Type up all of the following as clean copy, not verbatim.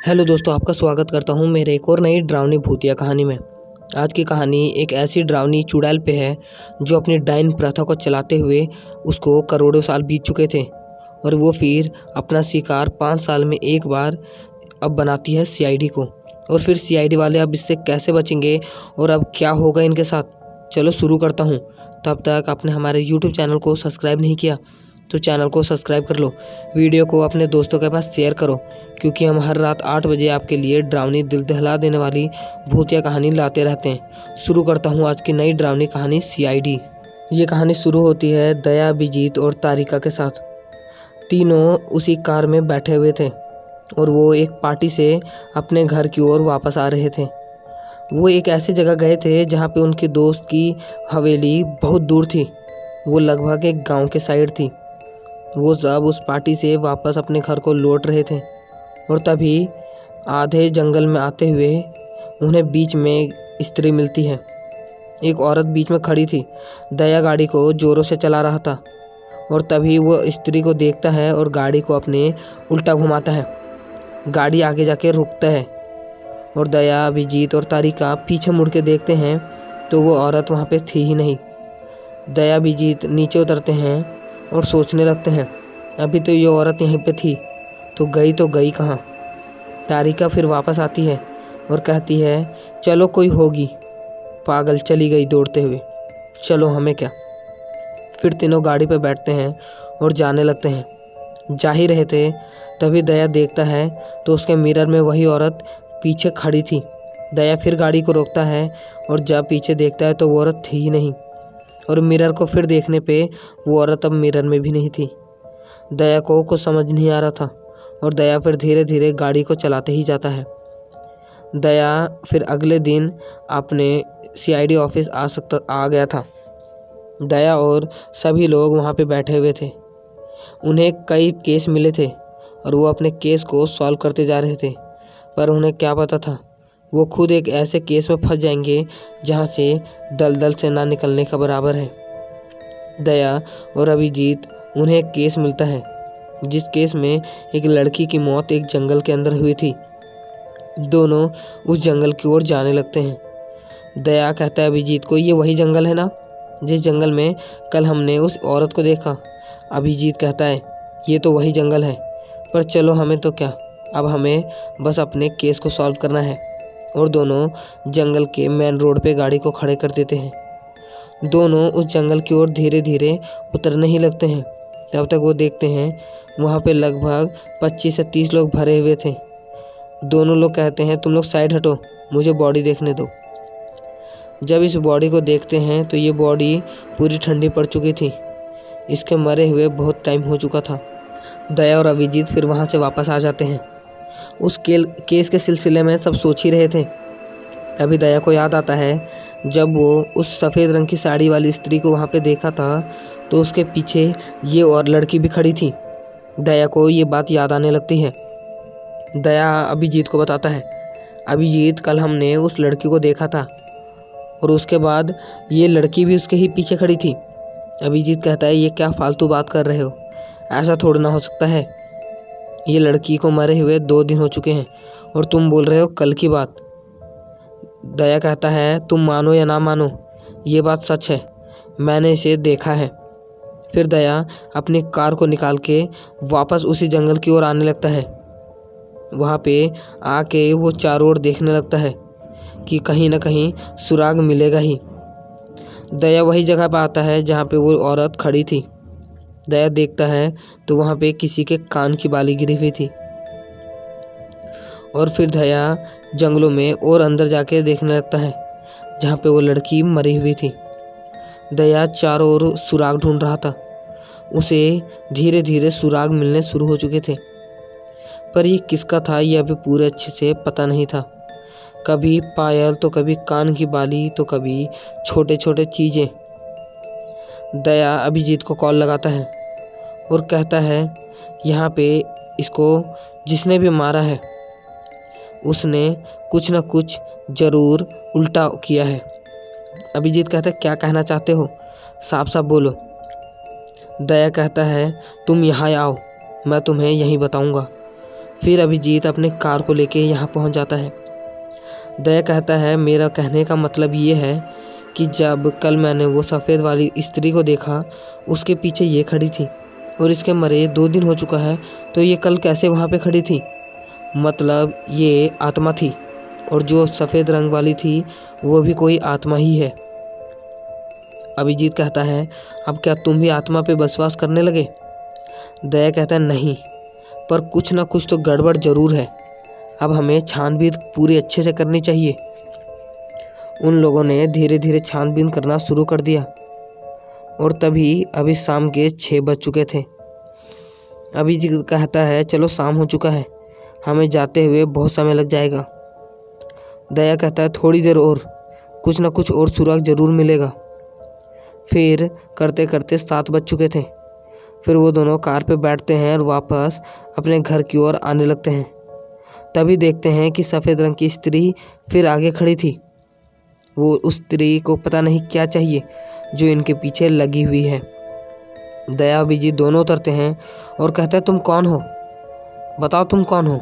Hello दोस्तों, आपका स्वागत करता हूं मेरे एक और नई डरावनी भूतिया कहानी में। आज की कहानी एक ऐसी डरावनी चुड़ैल पे है जो अपनी डायन प्रथा को चलाते हुए उसको करोड़ों साल बीत चुके थे और वो फिर अपना शिकार 5 साल में एक बार अब बनाती है सीआईडी को। और फिर सीआईडी वाले अब इससे कैसे बचेंगे और अब क्या होगा इनके साथ, चलो शुरू करता हूँ। तब तक आपने हमारे यूट्यूब चैनल को सब्सक्राइब नहीं किया तो चैनल को सब्सक्राइब कर लो, वीडियो को अपने दोस्तों के पास शेयर करो, क्योंकि हम हर रात 8 बजे आपके लिए डरावनी दिल दहला देने वाली भूतिया कहानी लाते रहते हैं। शुरू करता हूँ आज की नई डरावनी कहानी सीआईडी। ये कहानी शुरू होती है दया, अभिजीत और तारिका के साथ। तीनों उसी कार में बैठे हुए थे और वो एक पार्टी से अपने घर की ओर वापस आ रहे थे। वो एक ऐसी जगह गए थे जहाँ पे उनके दोस्त की हवेली बहुत दूर थी। वो लगभग एक गांव के साइड थी। वो सब उस पार्टी से वापस अपने घर को लौट रहे थे और तभी आधे जंगल में आते हुए उन्हें बीच में एक स्त्री मिलती है। एक औरत बीच में खड़ी थी। दया गाड़ी को ज़ोरों से चला रहा था और तभी वो स्त्री को देखता है और गाड़ी को अपने उल्टा घुमाता है। गाड़ी आगे जाके रुकता है और दया, अभिजीत और तारिका पीछे मुड़ के देखते हैं तो वो औरत वहाँ पे थी ही नहीं। दया, अभिजीत नीचे उतरते हैं और सोचने लगते हैं, अभी तो ये औरत यहीं पे थी तो गई कहाँ। तारिका फिर वापस आती है और कहती है, चलो कोई होगी, पागल चली गई दौड़ते हुए, चलो हमें क्या। फिर तीनों गाड़ी पे बैठते हैं और जाने लगते हैं। जा ही रहे थे तभी दया देखता है तो उसके मिरर में वही औरत पीछे खड़ी थी। दया फिर गाड़ी को रोकता है और जब पीछे देखता है तो वो औरत थी ही नहीं और मिरर को फिर देखने पे वो औरत अब मिरर में भी नहीं थी। दया को कुछ समझ नहीं आ रहा था और दया फिर धीरे धीरे गाड़ी को चलाते ही जाता है। दया फिर अगले दिन अपने सीआईडी ऑफिस आ गया था। दया और सभी लोग वहाँ पे बैठे हुए थे। उन्हें कई केस मिले थे और वो अपने केस को सॉल्व करते जा रहे थे, पर उन्हें क्या पता था वो खुद एक ऐसे केस में फंस जाएंगे जहाँ से दलदल से ना निकलने का बराबर है। दया और अभिजीत उन्हें एक केस मिलता है जिस केस में एक लड़की की मौत एक जंगल के अंदर हुई थी। दोनों उस जंगल की ओर जाने लगते हैं। दया कहता है अभिजीत को, ये वही जंगल है ना जिस जंगल में कल हमने उस औरत को देखा। अभिजीत कहता है, ये तो वही जंगल है, पर चलो हमें तो क्या, अब हमें बस अपने केस को सॉल्व करना है। और दोनों जंगल के मेन रोड पे गाड़ी को खड़े कर देते हैं। दोनों उस जंगल की ओर धीरे धीरे उतरने ही लगते हैं। तब तक वो देखते हैं वहाँ पे लगभग 25 से 30 लोग भरे हुए थे। दोनों लोग कहते हैं, तुम लोग साइड हटो, मुझे बॉडी देखने दो। जब इस बॉडी को देखते हैं तो ये बॉडी पूरी ठंडी पड़ चुकी थी। इसके मरे हुए बहुत टाइम हो चुका था। दया और अभिजीत फिर वहाँ से वापस आ जाते हैं। उस केस के सिलसिले में सब सोच ही रहे थे। तभी दया को याद आता है जब वो उस सफ़ेद रंग की साड़ी वाली स्त्री को वहाँ पे देखा था तो उसके पीछे ये और लड़की भी खड़ी थी। दया को ये बात याद आने लगती है। दया अभिजीत को बताता है, अभिजीत कल हमने उस लड़की को देखा था और उसके बाद ये लड़की भी उसके ही पीछे खड़ी थी। अभिजीत कहता है, ये क्या फालतू बात कर रहे हो, ऐसा थोड़ा ना हो सकता है। ये लड़की को मरे हुए 2 दिन हो चुके हैं और तुम बोल रहे हो कल की बात। दया कहता है, तुम मानो या ना मानो, ये बात सच है, मैंने इसे देखा है। फिर दया अपनी कार को निकाल के वापस उसी जंगल की ओर आने लगता है। वहाँ पे आके वो चारों ओर देखने लगता है कि कहीं ना कहीं सुराग मिलेगा ही। दया वही जगह पर आता है जहाँ पे वो औरत खड़ी थी। दया देखता है तो वहाँ पे किसी के कान की बाली गिरी हुई थी। और फिर दया जंगलों में और अंदर जाके देखने लगता है जहाँ पे वो लड़की मरी हुई थी। दया चारों ओर सुराग ढूंढ रहा था। उसे धीरे धीरे सुराग मिलने शुरू हो चुके थे, पर ये किसका था ये अभी पूरे अच्छे से पता नहीं था। कभी पायल तो कभी कान की बाली तो कभी छोटे छोटे चीज़ें। दया अभिजीत को कॉल लगाता है और कहता है, यहाँ पे इसको जिसने भी मारा है उसने कुछ न कुछ ज़रूर उल्टा किया है। अभिजीत कहता है, क्या कहना चाहते हो, साफ साफ बोलो। दया कहता है, तुम यहाँ आओ, मैं तुम्हें यहीं बताऊँगा। फिर अभिजीत अपने कार को लेके यहाँ पहुँच जाता है। दया कहता है मेरा कहने का मतलब ये है कि जब कल मैंने वो सफ़ेद वाली स्त्री को देखा, उसके पीछे ये खड़ी थी और इसके मरे 2 दिन हो चुका है, तो ये कल कैसे वहाँ पे खड़ी थी? मतलब ये आत्मा थी, और जो सफ़ेद रंग वाली थी वो भी कोई आत्मा ही है। अभिजीत कहता है अब क्या तुम भी आत्मा पे विश्वास करने लगे? दया कहता है नहीं, पर कुछ ना कुछ तो गड़बड़ ज़रूर है। अब हमें छानबीन पूरी अच्छे से करनी चाहिए। उन लोगों ने धीरे धीरे छानबीन करना शुरू कर दिया और तभी अभी शाम के 6 बज चुके थे। अभिजीत कहता है चलो शाम हो चुका है, हमें जाते हुए बहुत समय लग जाएगा। दया कहता है थोड़ी देर और, कुछ ना कुछ और सुराग ज़रूर मिलेगा। फिर करते करते 7 बज चुके थे। फिर वो दोनों कार पे बैठते हैं और वापस अपने घर की ओर आने लगते हैं। तभी देखते हैं कि सफ़ेद रंग की स्त्री फिर आगे खड़ी थी। वो उस स्त्री को पता नहीं क्या चाहिए जो इनके पीछे लगी हुई है। दया अभिजीत दोनों उतरते हैं और कहते हैं तुम कौन हो, बताओ तुम कौन हो।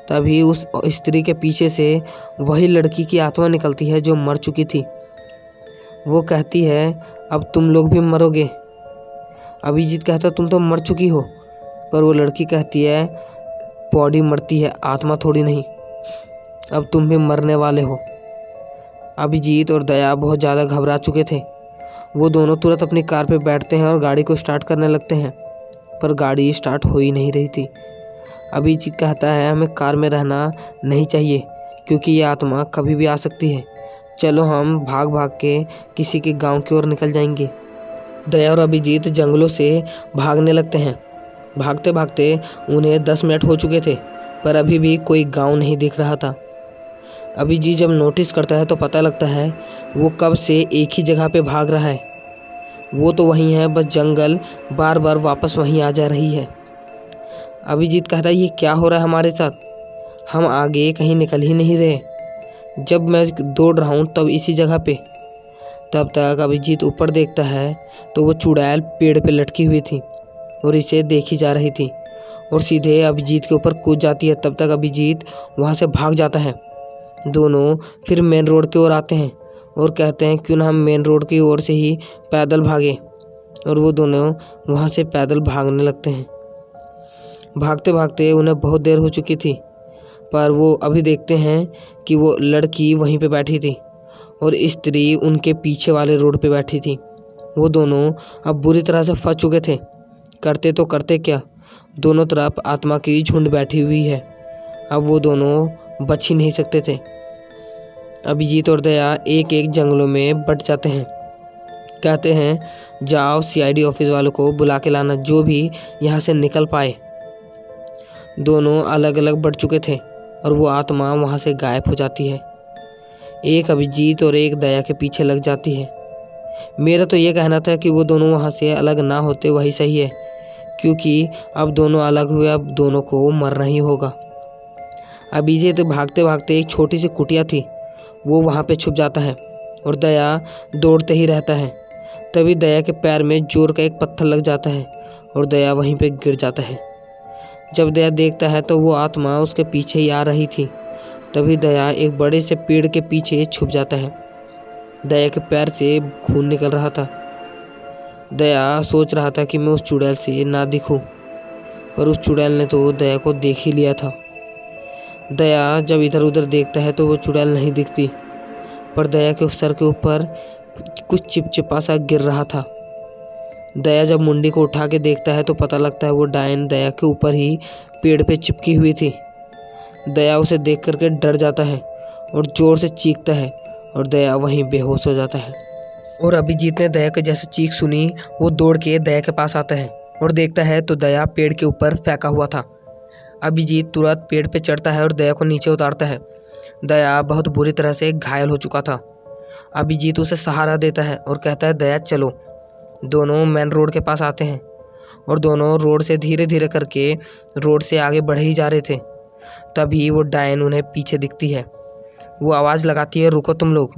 तभी उस स्त्री के पीछे से वही लड़की की आत्मा निकलती है जो मर चुकी थी। वो कहती है अब तुम लोग भी मरोगे। अभिजीत कहता तुम तो मर चुकी हो, पर वो लड़की कहती है बॉडी मरती है, आत्मा थोड़ी नहीं, अब तुम भी मरने वाले हो। अभिजीत और दया बहुत ज़्यादा घबरा चुके थे। वो दोनों तुरंत अपनी कार पे बैठते हैं और गाड़ी को स्टार्ट करने लगते हैं, पर गाड़ी स्टार्ट हो ही नहीं रही थी। अभिजीत कहता है हमें कार में रहना नहीं चाहिए क्योंकि ये आत्मा कभी भी आ सकती है, चलो हम भाग भाग के किसी के गांव की ओर निकल जाएंगे। दया और अभिजीत जंगलों से भागने लगते हैं। भागते भागते उन्हें 10 मिनट हो चुके थे, पर अभी भी कोई गांव नहीं दिख रहा था। अभिजीत जब नोटिस करता है तो पता लगता है वो कब से एक ही जगह पे भाग रहा है। वो तो वहीं है, बस जंगल बार बार वापस वहीं आ जा रही है। अभिजीत कहता है ये क्या हो रहा है हमारे साथ, हम आगे कहीं निकल ही नहीं रहे। जब मैं दौड़ रहा हूँ तब इसी जगह पे। तब तक अभिजीत ऊपर देखता है तो वो चुड़ैल पेड़ पे लटकी हुई थी और इसे देखी जा रही थी और सीधे अभिजीत के ऊपर कूद जाती है। तब तक अभिजीत वहाँ से भाग जाता है। दोनों फिर मेन रोड की ओर आते हैं और कहते हैं क्यों ना हम मेन रोड की ओर से ही पैदल भागें, और वो दोनों वहाँ से पैदल भागने लगते हैं। भागते भागते उन्हें बहुत देर हो चुकी थी, पर वो अभी देखते हैं कि वो लड़की वहीं पे बैठी थी और स्त्री उनके पीछे वाले रोड पे बैठी थी। वो दोनों अब बुरी तरह से फंस चुके थे। करते तो करते क्या, दोनों तरफ आत्मा की झुंड बैठी हुई है। अब वो दोनों बच ही नहीं सकते थे। अभिजीत और दया एक एक जंगलों में बट जाते हैं। कहते हैं जाओ CID ऑफिस वालों को बुला के लाना, जो भी यहाँ से निकल पाए। दोनों अलग अलग बढ़ चुके थे और वो आत्मा वहाँ से गायब हो जाती है। एक अभिजीत और एक दया के पीछे लग जाती है। मेरा तो ये कहना था कि वो दोनों वहाँ से अलग ना होते वही सही है, क्योंकि अब दोनों अलग हुए, अब दोनों को मरना ही होगा। अभिजीत भागते भागते एक छोटी सी कुटिया थी, वो वहाँ पे छुप जाता है और दया दौड़ते ही रहता है। तभी दया के पैर में जोर का एक पत्थर लग जाता है और दया वहीं पे गिर जाता है। जब दया देखता है तो वो आत्मा उसके पीछे ही आ रही थी। तभी दया एक बड़े से पेड़ के पीछे छुप जाता है। दया के पैर से खून निकल रहा था। दया सोच रहा था कि मैं उस चुड़ैल से ना दिखूं, पर उस चुड़ैल ने तो दया को देख ही लिया था। दया जब इधर उधर देखता है तो वो चुड़ैल नहीं दिखती, पर दया के सर के ऊपर कुछ चिपचिपा सा गिर रहा था। दया जब मुंडी को उठा के देखता है तो पता लगता है वो डायन दया के ऊपर ही पेड़ पे चिपकी हुई थी। दया उसे देख करके डर जाता है और ज़ोर से चीखता है और दया वहीं बेहोश हो जाता है। और अभिजीत ने दया के जैसे चीख सुनी, वो दौड़ के दया के पास आता है और देखता है तो दया पेड़ के ऊपर फेंका हुआ था। अभिजीत तुरंत पेड़ पे चढ़ता है और दया को नीचे उतारता है। दया बहुत बुरी तरह से घायल हो चुका था। अभिजीत उसे सहारा देता है और कहता है दया चलो। दोनों मेन रोड के पास आते हैं और दोनों रोड से धीरे धीरे करके रोड से आगे बढ़े ही जा रहे थे। तभी वो डायन उन्हें पीछे दिखती है। वो आवाज़ लगाती है रुको तुम लोग,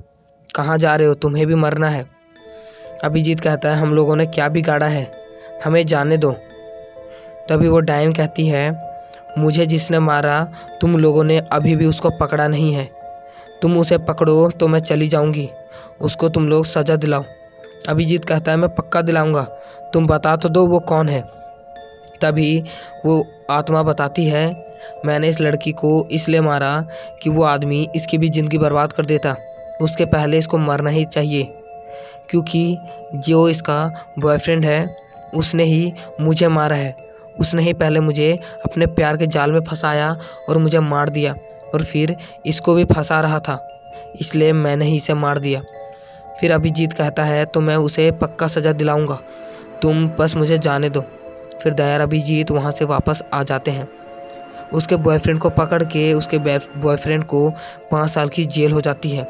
कहाँ जा रहे हो, तुम्हें भी मरना है। अभिजीत कहता है हम लोगों ने क्या बिगाड़ा है, हमें जाने दो। तभी वो डायन कहती है मुझे जिसने मारा तुम लोगों ने अभी भी उसको पकड़ा नहीं है। तुम उसे पकड़ो तो मैं चली जाऊंगी, उसको तुम लोग सज़ा दिलाओ। अभिजीत कहता है मैं पक्का दिलाऊंगा, तुम बता तो दो वो कौन है। तभी वो आत्मा बताती है मैंने इस लड़की को इसलिए मारा कि वो आदमी इसकी भी ज़िंदगी बर्बाद कर देता। उसके पहले इसको मरना ही चाहिए, क्योंकि जो इसका बॉयफ्रेंड है उसने ही मुझे मारा है। उसने ही पहले मुझे अपने प्यार के जाल में फंसाया और मुझे मार दिया, और फिर इसको भी फंसा रहा था, इसलिए मैंने ही इसे मार दिया। फिर अभिजीत कहता है तो मैं उसे पक्का सज़ा दिलाऊंगा, तुम बस मुझे जाने दो। फिर दया और अभिजीत वहाँ से वापस आ जाते हैं। उसके बॉयफ्रेंड को पकड़ के उसके बॉयफ्रेंड को 5 साल की जेल हो जाती है।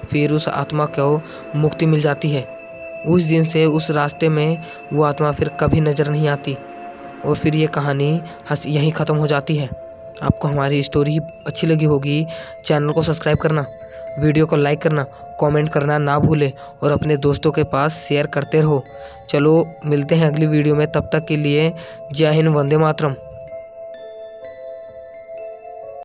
फिर उस आत्मा को मुक्ति मिल जाती है। उस दिन से उस रास्ते में वो आत्मा फिर कभी नज़र नहीं आती। और फिर ये कहानी यहीं ख़त्म हो जाती है। आपको हमारी स्टोरी अच्छी लगी होगी, चैनल को सब्सक्राइब करना, वीडियो को लाइक करना, कमेंट करना ना भूलें और अपने दोस्तों के पास शेयर करते रहो। चलो मिलते हैं अगली वीडियो में, तब तक के लिए जय हिंद, वंदे मातरम।